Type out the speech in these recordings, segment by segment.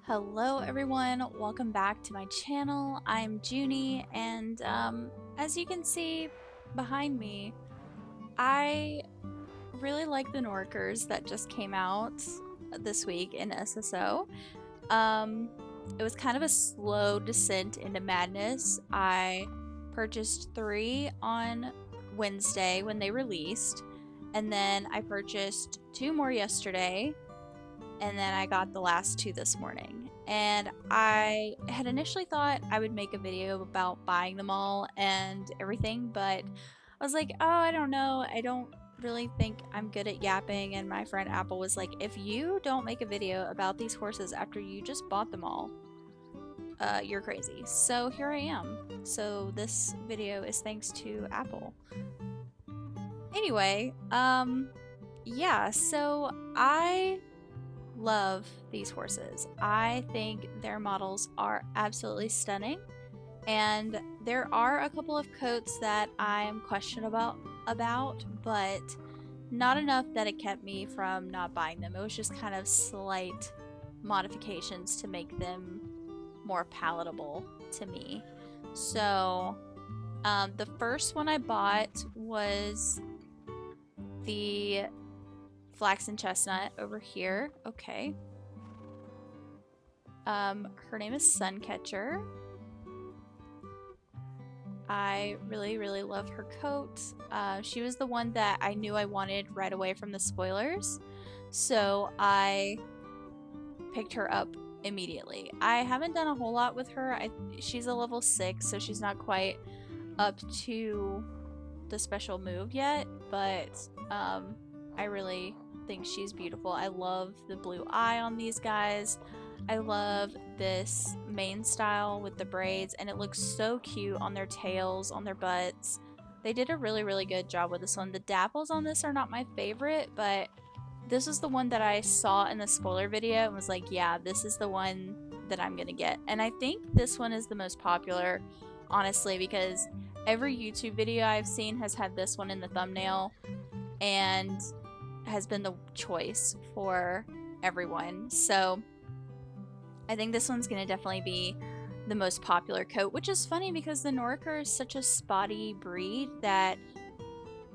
Hello everyone, welcome back to my channel. I'm Junie, and as you can see behind me, I really like the Norikers that just came out this week in SSO. It was kind of a slow descent into madness. I purchased 3 on Wednesday when they released, and then I purchased 2 more yesterday, and then I got the last 2 this morning. And I had initially thought I would make a video about buying them all and everything, but I was like, oh, I don't know. I don't really think I'm good at yapping. And my friend Apple was like, if you don't make a video about these horses after you just bought them all, you're crazy. So here I am. So this video is thanks to Apple. Anyway, yeah, so I love these horses. I think their models are absolutely stunning, and there are a couple of coats that I'm questionable about, but not enough that it kept me from not buying them. It was just kind of slight modifications to make them more palatable to me. So the first one I bought was the Flaxen Chestnut over here. Okay. Her name is Suncatcher. I really love her coat. She was the one that I knew I wanted right away from the spoilers, so I picked her up immediately. I haven't done a whole lot with her. She's a level 6, so she's not quite up to the special move yet, but I really think she's beautiful. I love the blue eye on these guys. I love this mane style with the braids, and it looks so cute on their tails, on their butts. They did a really good job with this one. The dapples on this are not my favorite, but this is the one that I saw in the spoiler video and was like, yeah, this is the one that I'm gonna get. And I think this one is the most popular, honestly, because every YouTube video I've seen has had this one in the thumbnail and has been the choice for everyone. So I think this one's gonna definitely be the most popular coat, which is funny because the Noriker is such a spotty breed that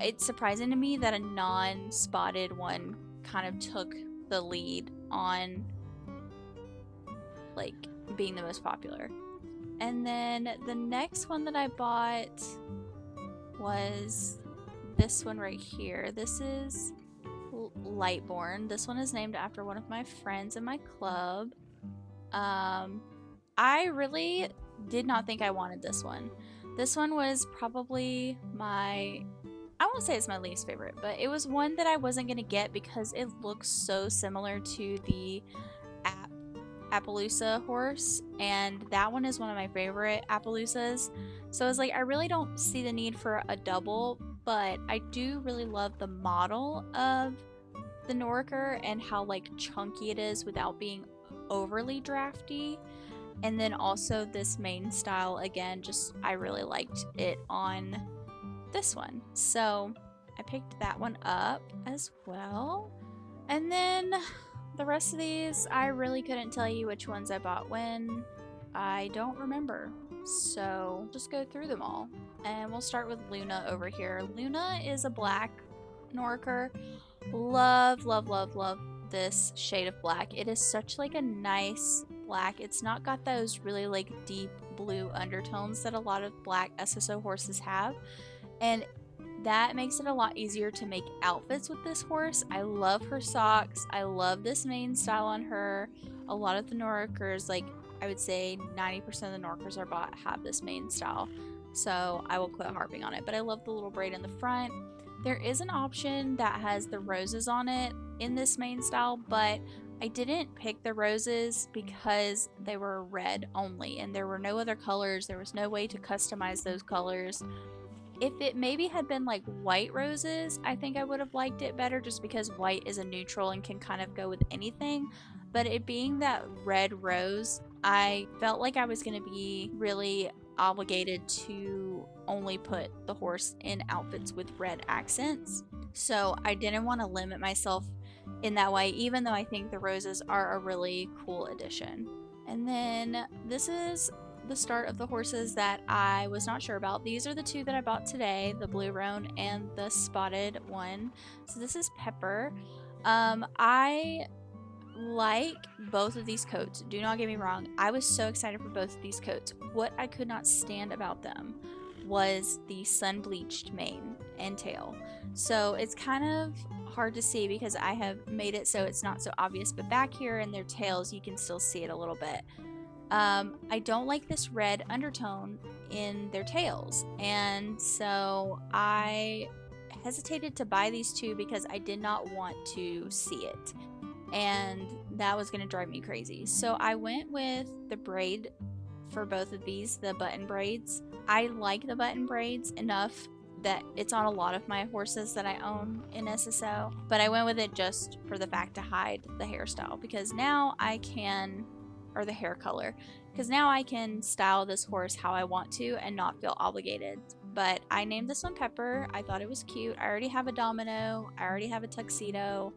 it's surprising to me that a non-spotted one kind of took the lead on like being the most popular. And then the next one that I bought was this one right here. This is Lightborn. This one is named after one of my friends in my club. I really did not think I wanted this one. This one was probably I won't say it's my least favorite, but it was one that I wasn't gonna get because it looks so similar to the Appaloosa horse, and that one is one of my favorite Appaloosas. So I was like, I really don't see the need for a double, but I do really love the model of the Noriker and how like chunky it is without being overly drafty. And then also this mane style, again, just I really liked it on this one. So I picked that one up as well. And then the rest of these, I really couldn't tell you which ones I bought when. I don't remember. So just go through them all. And we'll start with Luna over here. Luna is a black Noriker. Love this shade of black. It is such like a nice black. It's not got those really like deep blue undertones that a lot of black SSO horses have, and that makes it a lot easier to make outfits with this horse. I love her socks. I love this mane style on her. A lot of the Norikers, like I would say 90% of the Norikers I bought have this mane style, so I will quit harping on it. But I love the little braid in the front. There is an option that has the roses on it in this mane style, but I didn't pick the roses because they were red only and there were no other colors. There was no way to customize those colors. If it maybe had been like white roses, I think I would have liked it better just because white is a neutral and can kind of go with anything. But it being that red rose, I felt like I was going to be really obligated to only put the horse in outfits with red accents. So I didn't want to limit myself in that way, even though I think the roses are a really cool addition. And then this is the start of the horses that I was not sure about. These are the two that I bought today, the blue roan and the spotted one. So this is Pepper. I like both of these coats. Do not get me wrong. I was so excited for both of these coats. What I could not stand about them was the sun bleached mane and tail. So it's kind of hard to see because I have made it so it's not so obvious, but back here in their tails you can still see it a little bit. I don't like this red undertone in their tails, and so I hesitated to buy these two because I did not want to see it, and that was going to drive me crazy. So I went with the braid for both of these, the button braids. I like the button braids enough that it's on a lot of my horses that I own in SSO, but I went with it just for the fact to hide the hairstyle, because now I can, or the hair color, because now I can style this horse how I want to and not feel obligated. But I named this one Pepper. I thought it was cute. I already have a domino. I already have a tuxedo.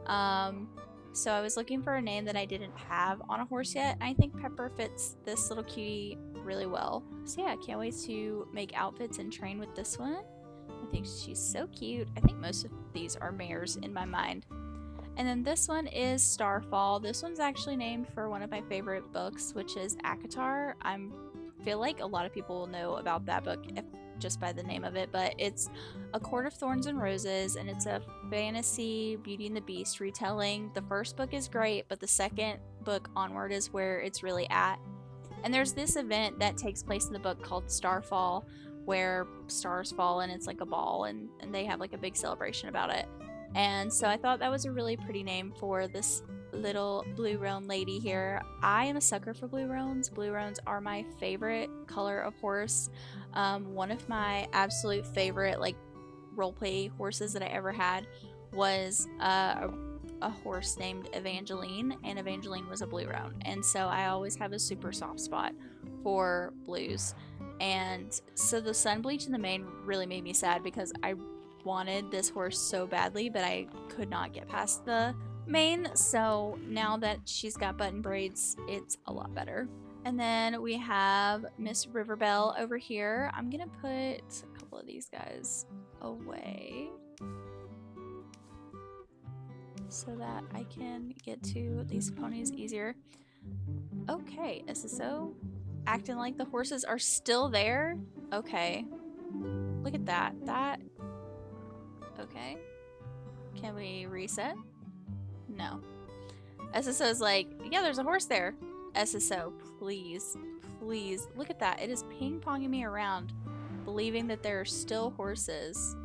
So I was looking for a name that I didn't have on a horse yet. I think Pepper fits this little cutie really well. So yeah, I can't wait to make outfits and train with this one. I think she's so cute. I think most of these are mares in my mind. And then this one is Starfall. This one's actually named for one of my favorite books, which is ACOTAR. I feel like a lot of people will know about that book just by the name of it, but it's A Court of Thorns and Roses, and it's a fantasy Beauty and the Beast retelling. The first book is great, but the second book onward is where it's really at. And there's this event that takes place in the book called Starfall, where stars fall and it's like a ball, and they have like a big celebration about it. And so I thought that was a really pretty name for this little blue roan lady here. I am a sucker for blue roans. Blue roans are my favorite color of horse. One of my absolute favorite like roleplay horses that I ever had was a horse named Evangeline, and Evangeline was a blue roan. And so I always have a super soft spot for blues. And so the sun bleach in the mane really made me sad because I wanted this horse so badly, but I could not get past the mane. So now that she's got button braids, it's a lot better. And then we have Miss Riverbell over here. I'm gonna put a couple of these guys away so that I can get to these ponies easier. Okay, SSO acting like the horses are still there. Okay, look at that. Okay, can we reset? No. SSO is like, yeah, there's a horse there. SSO, please, please, look at that. It is ping-ponging me around, believing that there are still horses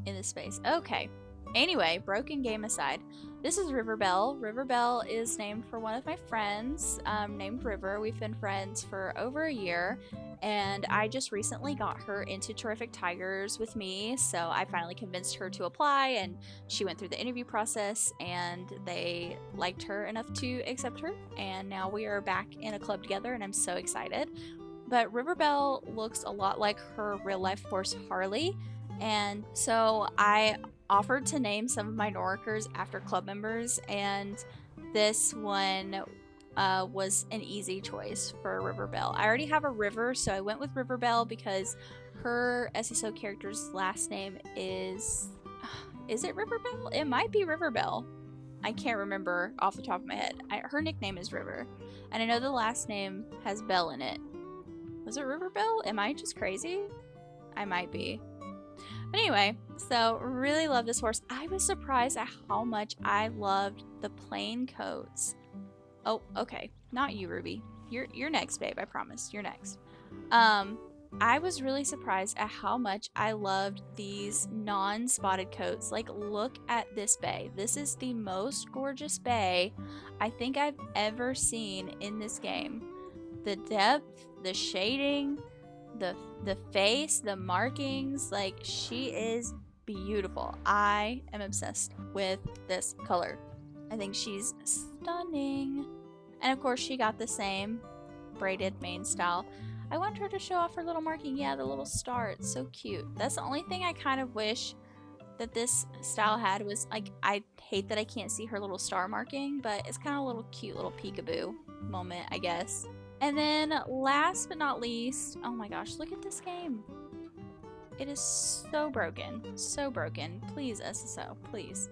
in this space. Okay. Anyway, broken game aside, this is Riverbell. Riverbell is named for one of my friends, named River. We've been friends for over a year, and I just recently got her into Terrific Tigers with me, so I finally convinced her to apply, and she went through the interview process, and they liked her enough to accept her, and now we are back in a club together, and I'm so excited. But Riverbell looks a lot like her real-life horse, Harley, and so I offered to name some of my Norikers after club members, and this one was an easy choice for Riverbell. I already have a River, so I went with Riverbell because her SSO character's last name is it Riverbell? It might be Riverbell. I can't remember off the top of my head. Her nickname is River, and I know the last name has Bell in it. Was it Riverbell? Am I just crazy? I might be. But anyway, so really love this horse. I was surprised at how much I loved the plain coats. Oh, okay. Not you, Ruby. You're next, babe. I promise. You're next. I was really surprised at how much I loved these non-spotted coats. Like, look at this bay. This is the most gorgeous bay I think I've ever seen in this game. The depth, the shading, the face, the markings, like, she is beautiful. I am obsessed with this color. I think she's stunning. And of course she got the same braided mane style. I want her to show off her little marking. Yeah, the little star. It's so cute. That's the only thing I kind of wish that this style had was, like, I hate that I can't see her little star marking, but it's kind of a little cute little peekaboo moment, I guess. And then last but not least, oh my gosh, look at this game. It is so broken. So broken. Please, SSO, please.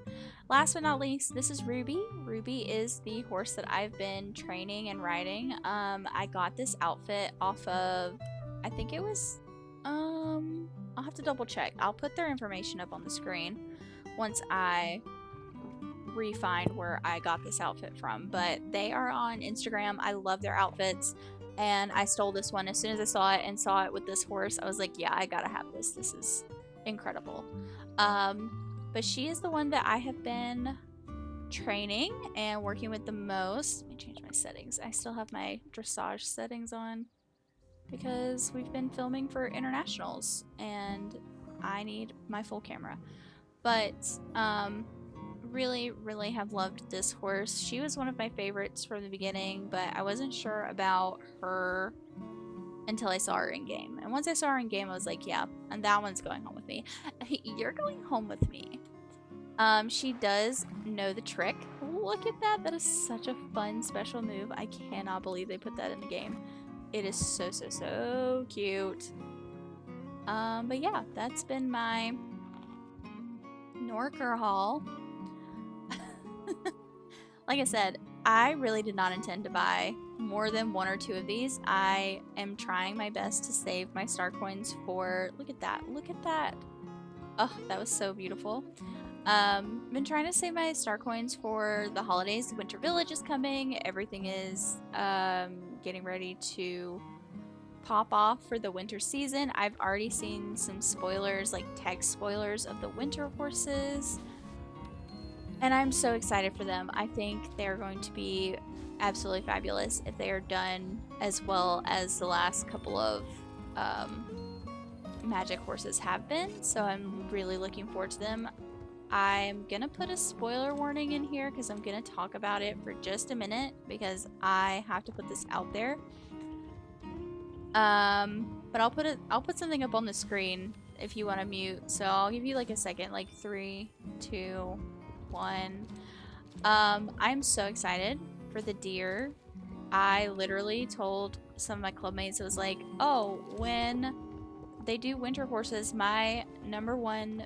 Last but not least, this is Ruby. Ruby is the horse that I've been training and riding. I got this outfit off of, I think it was, I'll have to double check. I'll put their information up on the screen once I re-find where I got this outfit from. But they are on Instagram. I love their outfits. And I stole this one as soon as I saw it and saw it with this horse. I was like, yeah, I gotta have this. This is incredible. But she is the one that I have been training and working with the most. Let me change my settings. I still have my dressage settings on because we've been filming for internationals and I need my full camera. But really have loved this horse. She was one of my favorites from the beginning, but I wasn't sure about her until I saw her in game. And once I saw her in game, I was like, yeah, and that one's going home with me. You're going home with me. She does know the trick. Look at that. That is such a fun special move. I cannot believe they put that in the game. It is so cute. But yeah, that's been my Noriker haul. Like I said, I really did not intend to buy more than 1 or 2 of these. I am trying my best to save my star coins for, look at that, look at that. Oh, that was so beautiful. Been trying to save my star coins for the holidays. The Winter Village is coming. Everything is getting ready to pop off for the winter season. I've already seen some spoilers, like text spoilers of the winter horses. And I'm so excited for them. I think they're going to be absolutely fabulous if they are done as well as the last couple of magic horses have been. So I'm really looking forward to them. I'm going to put a spoiler warning in here because I'm going to talk about it for just a minute because I have to put this out there. But I'll put something up on the screen if you want to mute. So I'll give you like a second, like 3, 2, 1. I'm so excited for the deer. I literally told some of my clubmates, it was like, oh, when they do winter horses, my #1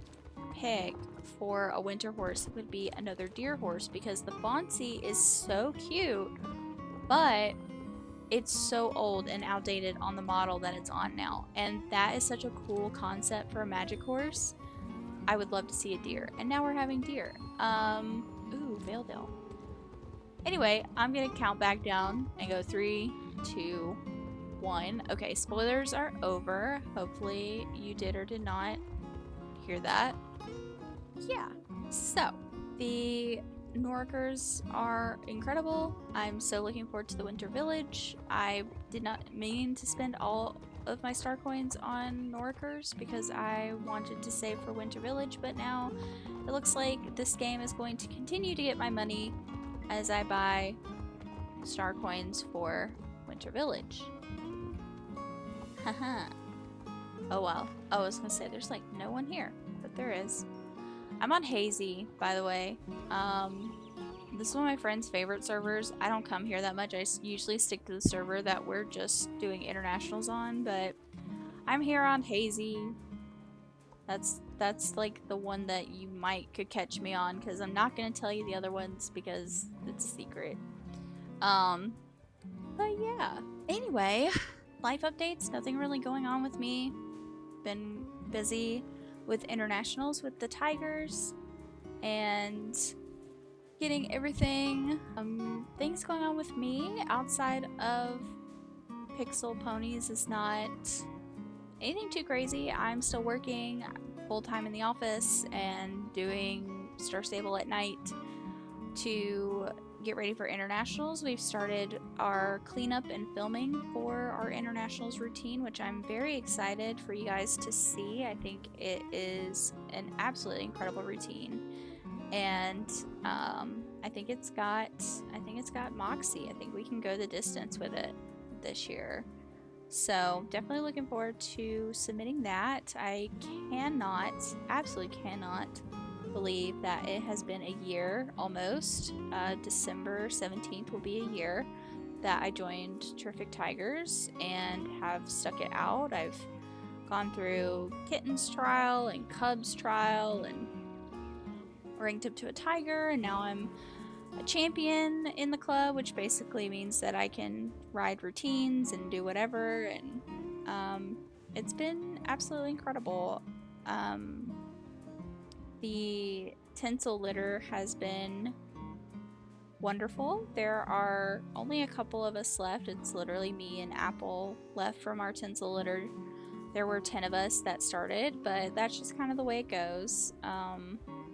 pick for a winter horse would be another deer horse because the Fonzie is so cute, but it's so old and outdated on the model that it's on now. And that is such a cool concept for a magic horse. I would love to see a deer. And now we're having deer. Ooh, Valedale. Anyway, I'm gonna count back down and go 3, 2, 1. Okay, spoilers are over. Hopefully you did or did not hear that. Yeah, so the Norikers are incredible. I'm so looking forward to the Winter Village. I did not mean to spend all of my star coins on Norikers because I wanted to save for Winter Village, but now it looks like this game is going to continue to get my money as I buy star coins for Winter Village. Haha. Oh well. I was gonna say there's like no one here, but there is. I'm on Hazy, by the way. This is one of my friend's favorite servers. I don't come here that much. I usually stick to the server that we're just doing internationals on, but I'm here on Hazy. That's like the one that you could catch me on, because I'm not gonna tell you the other ones because it's a secret. But yeah. Anyway, life updates. Nothing really going on with me. Been busy with internationals with the Tigers and getting everything. Things going on with me outside of Pixel Ponies is not anything too crazy. I'm still working full-time in the office and doing Star Stable at night to get ready for internationals. We've started our cleanup and filming for our internationals routine, which I'm very excited for you guys to see. I think it is an absolutely incredible routine, and I think it's got moxie. I think we can go the distance with it this year. So definitely looking forward to submitting that. I absolutely cannot believe that it has been a year almost. December 17th will be a year that I joined Terrific Tigers and have stuck it out. I've gone through kittens trial and cubs trial and ranked up to a tiger, and now I'm a champion in the club, which basically means that I can ride routines and do whatever, and it's been absolutely incredible. The tinsel litter has been wonderful. There are only a couple of us left. It's literally me and Apple left from our tinsel litter. There were 10 of us that started, but that's just kind of the way it goes.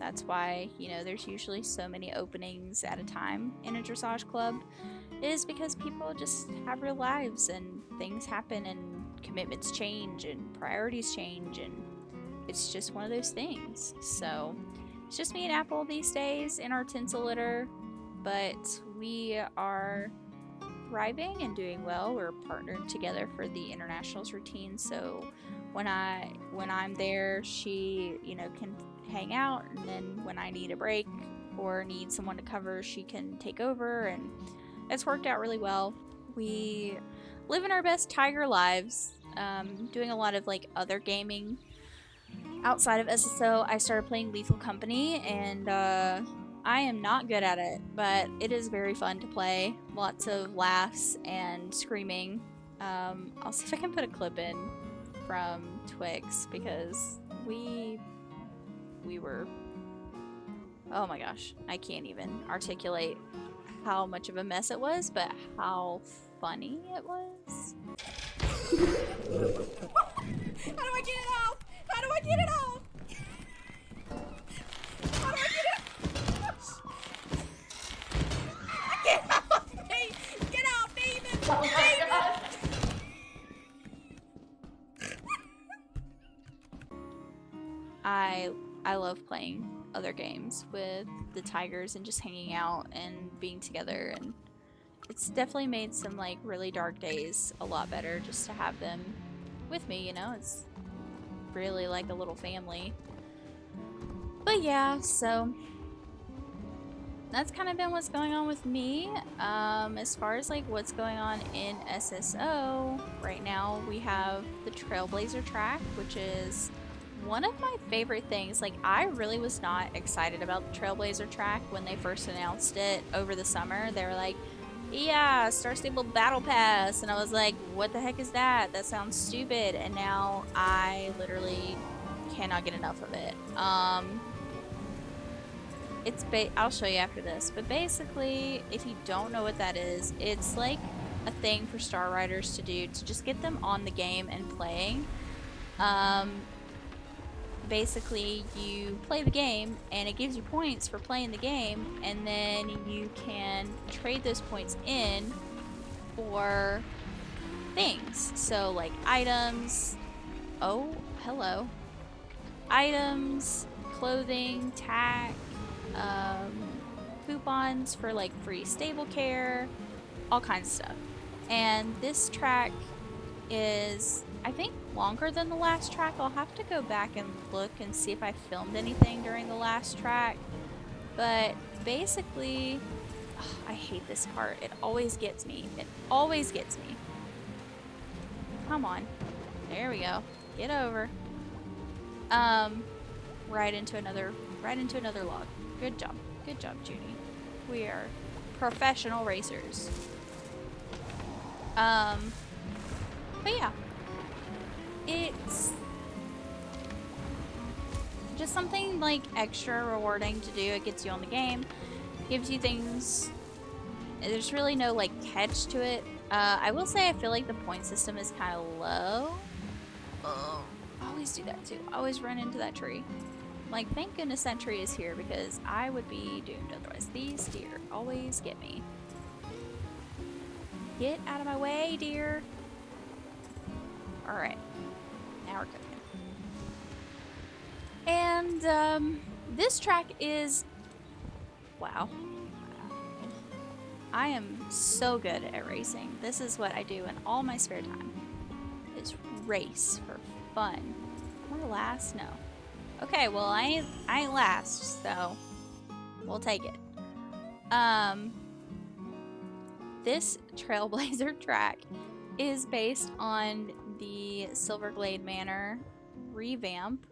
That's why, you know, there's usually so many openings at a time in a dressage club. It is because people just have real lives and things happen and commitments change and priorities change, and it's just one of those things. So it's just me and Apple these days in our tinsel litter, but we are thriving and doing well. We're partnered together for the internationals routine, so when I'm there, she, you know, can hang out, and then when I need a break or need someone to cover, she can take over, and it's worked out really well. We live in our best tiger lives, doing a lot of like other gaming outside of SSO. I started playing Lethal Company, and I am not good at it, but it is very fun to play. Lots of laughs and screaming. I'll see if I can put a clip in from Twix, because we were, oh my gosh, I can't even articulate how much of a mess it was, but how funny it was. How do I get it off? How do I get it off? How do I get it off? Get off me! Get out, demon! Demon! I love playing other games with the tigers and just hanging out and being together, and it's definitely made some like really dark days a lot better just to have them with me, you know. It's really like a little family. But yeah, so that's kind of been what's going on with me. As far as like what's going on in SSO right now, we have the Trailblazer track, which is one of my favorite things. Like, I really was not excited about the Trailblazer track when they first announced it over the summer. They were like, yeah, Star Stable Battle Pass, and I was like, what the heck is that? That sounds stupid. And now I literally cannot get enough of it. I'll show you after this, but basically, if you don't know what that is, it's like a thing for Star Riders to do to just get them on the game and playing. Basically, you play the game and it gives you points for playing the game, and then you can trade those points in for things. So like items, oh hello, items, clothing, tack, coupons for like free stable care, all kinds of stuff. And this track is, I think, longer than the last track. I'll have to go back and look and see if I filmed anything during the last track. But basically, I hate this part. It always gets me. It always gets me. Come on. There we go. Get over. Right into another log. Good job. Good job, Junie. We are professional racers. But yeah. It's just something like extra rewarding to do. It gets you on the game, gives you things. There's really no like catch to it. I will say I feel like the point system is kind of low. Oh, I always do that too. I always run into that tree. Like, thank goodness that tree is here, because I would be doomed otherwise. These deer always get me. Get out of my way, deer. Alright. Now we're cooking. And this track is, wow. I am so good at racing. This is what I do in all my spare time. this race for fun. Am I last? No. Okay, well I ain't last, so we'll take it. This Trailblazer track is based on the Silverglade Manor revamp.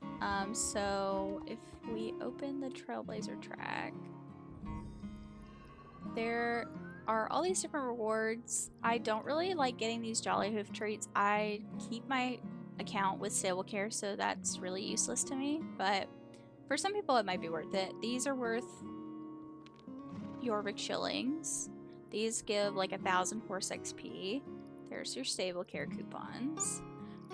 So if we open the Trailblazer track, there are all these different rewards. I don't really like getting these Jolly Hoof treats. I keep my account with stable care, so that's really useless to me, but for some people it might be worth it. These are worth Jorvik shillings. These give like 1,000 horse XP. There's your stable care coupons.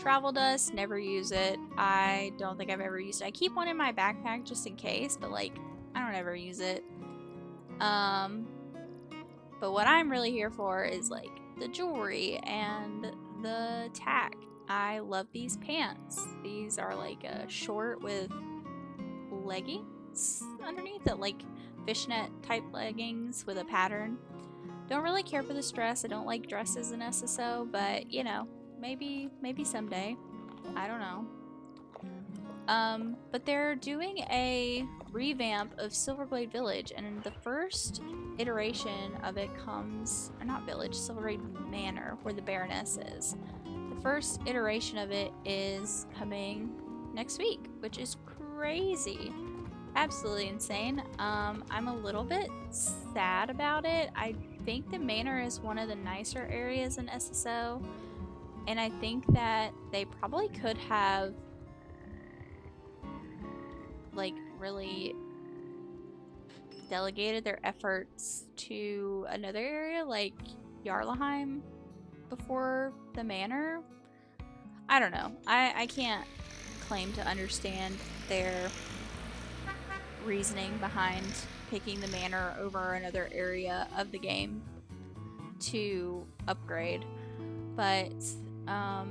Travel dust, never use it. I don't think I've ever used it. I keep one in my backpack just in case, but like I don't ever use it. But what I'm really here for is like the jewelry and the tack. I love these pants. These are like a short with leggings underneath it, like fishnet type leggings with a pattern. Don't really care for this dress. I don't like dresses in SSO, but you know, maybe someday. I don't know. But they're doing a revamp of Silverglade Village, and the first iteration of it comes, or not village, Silverglade Manor, where the Baroness is. The first iteration of it is coming next week, which is crazy. Absolutely insane. I'm a little bit sad about it. I think the Manor is one of the nicer areas in SSO, and I think that they probably could have like really delegated their efforts to another area like Jarlaheim before the Manor. I don't know. I can't claim to understand their reasoning behind picking the Manor over another area of the game to upgrade, but I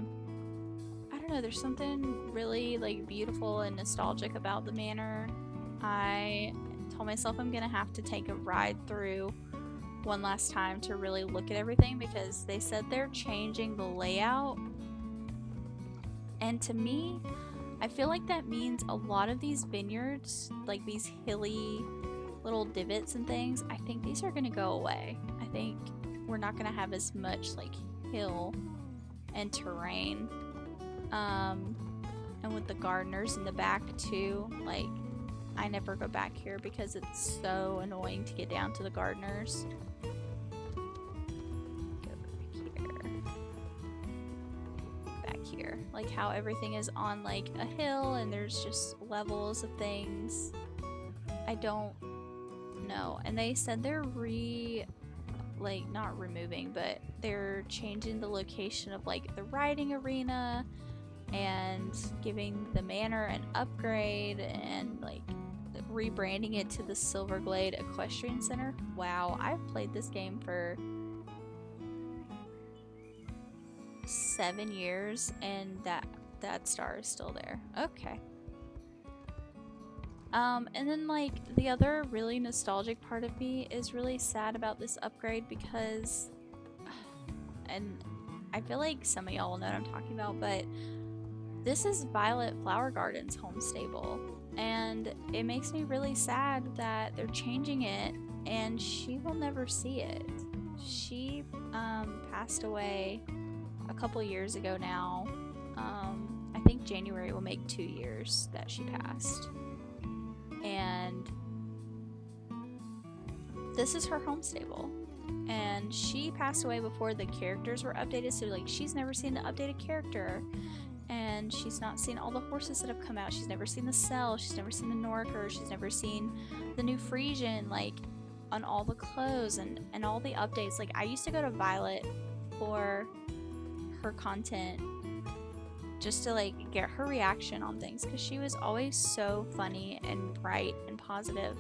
don't know, there's something really like beautiful and nostalgic about the Manor. I told myself I'm gonna have to take a ride through one last time to really look at everything, because they said they're changing the layout, and to me I feel like that means a lot of these vineyards, like these hilly little divots and things, I think these are gonna go away. I think we're not gonna have as much like hill and terrain. And with the gardeners in the back too, like I never go back here because it's so annoying to get down to the gardeners. Here, like how everything is on like a hill and there's just levels of things. I don't know. And they said they're not removing, but they're changing the location of like the riding arena and giving the Manor an upgrade and like rebranding it to the Silverglade Equestrian Center. Wow, I've played this game for 7 years and that star is still there. Okay. And then like the other really nostalgic part of me is really sad about this upgrade because, and I feel like some of y'all will know what I'm talking about, but this is Violet Flower Garden's home stable, and it makes me really sad that they're changing it and she will never see it. She passed away a couple years ago now. I think January will make 2 years that she passed, and this is her home stable, and she passed away before the characters were updated, so like she's never seen the updated character, and she's not seen all the horses that have come out. She's never seen the cell, she's never seen the Noriker, she's never seen the new Frisian like on all the clothes and all the updates. Like I used to go to Violet for her content just to like get her reaction on things, because she was always so funny and bright and positive,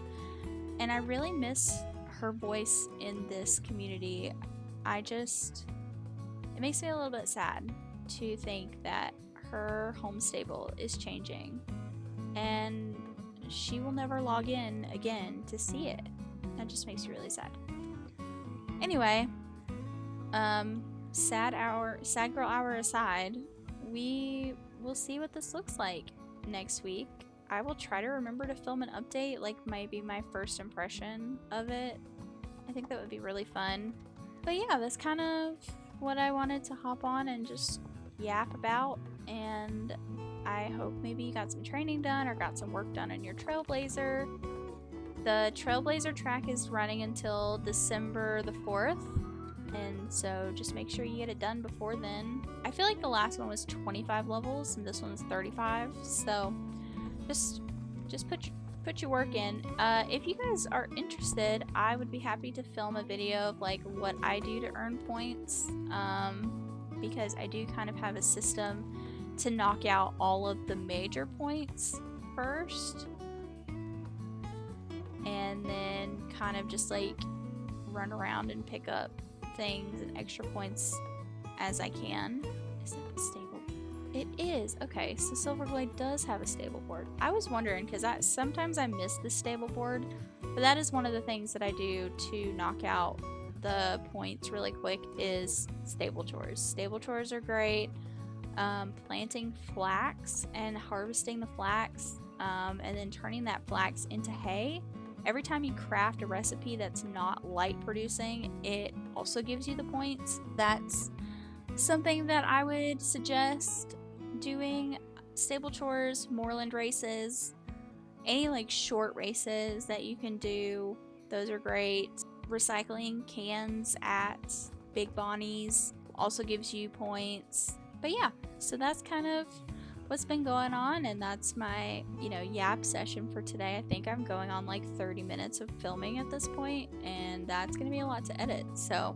and I really miss her voice in this community. It makes me a little bit sad to think that her home stable is changing and she will never log in again to see it. That just makes me really sad. Anyway, sad girl hour aside, we will see what this looks like next week. I will try to remember to film an update, like maybe my first impression of it. I think that would be really fun. But yeah, that's kind of what I wanted to hop on and just yap about. And I hope maybe you got some training done or got some work done in your Trailblazer. The Trailblazer track is running until December the 4th. And so just make sure you get it done before then. I feel like the last one was 25 levels and this one's 35. So just put your work in. If you guys are interested, I would be happy to film a video of like what I do to earn points, because I do kind of have a system to knock out all of the major points first, and then kind of just like run around and pick up things and extra points as I can. Is that stable? It is. Okay, so Silverglade does have a stable board. I was wondering because sometimes I miss the stable board, but that is one of the things that I do to knock out the points really quick is stable chores. Stable chores are great. Planting flax and harvesting the flax, and then turning that flax into hay. Every time you craft a recipe that's not light producing, it also gives you the points. That's something that I would suggest doing. Stable chores, moorland races, any like short races that you can do, those are great. Recycling cans at Big Bonnie's also gives you points. But yeah, so that's kind of what's been going on, and that's my, yap session for today. I think I'm going on like 30 minutes of filming at this point, and that's going to be a lot to edit. So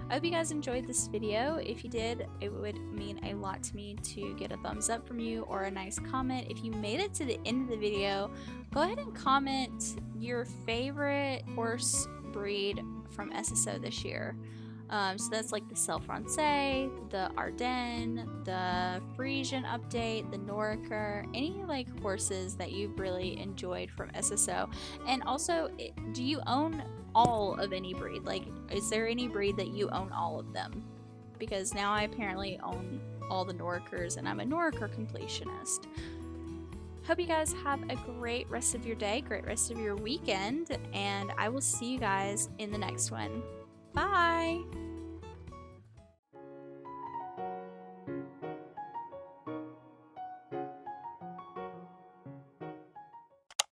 I hope you guys enjoyed this video. If you did, it would mean a lot to me to get a thumbs up from you or a nice comment. If you made it to the end of the video, go ahead and comment your favorite horse breed from SSO this year. So that's like the Self-Francais, the Ardennes, the Frisian update, the Noriker, any like horses that you've really enjoyed from SSO. And also, do you own all of any breed? Like, is there any breed that you own all of them? Because now I apparently own all the Norikers, and I'm a Noriker completionist. Hope you guys have a great rest of your day, great rest of your weekend, and I will see you guys in the next one. Bye!